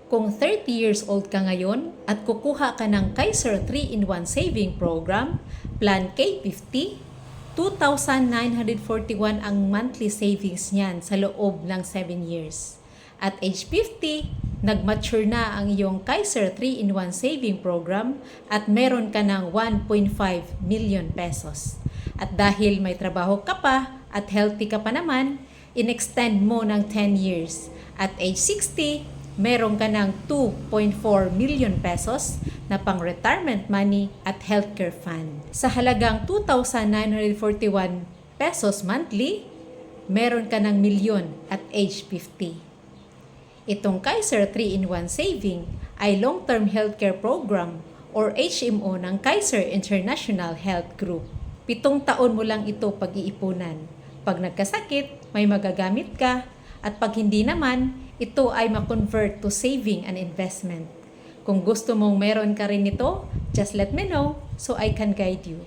Kung 30 years old ka ngayon at kukuha ka ng Kaiser 3-in-1 Saving Program, Plan K50, 2,941 ang monthly savings niyan sa loob ng 7 years. At age 50, nag-mature na ang iyong Kaiser 3-in-1 Saving Program at meron ka ng 1.5 million pesos. At dahil may trabaho ka pa at healthy ka pa naman, in-extend mo ng 10 years. At age 60, meron ka ng 2.4 million pesos na pang retirement money at healthcare fund. Sa halagang 2,941 pesos monthly, meron ka ng milyon at age 50. Itong Kaiser 3-in-1 Saving ay long-term healthcare program or HMO ng Kaiser International Health Group. 7 taon mo lang ito pag-iipunan. Pag nagkasakit, may magagamit ka, at pag hindi naman, ito ay ma-convert to saving and investment. Kung gusto mong meron ka rin ito, just let me know so I can guide you.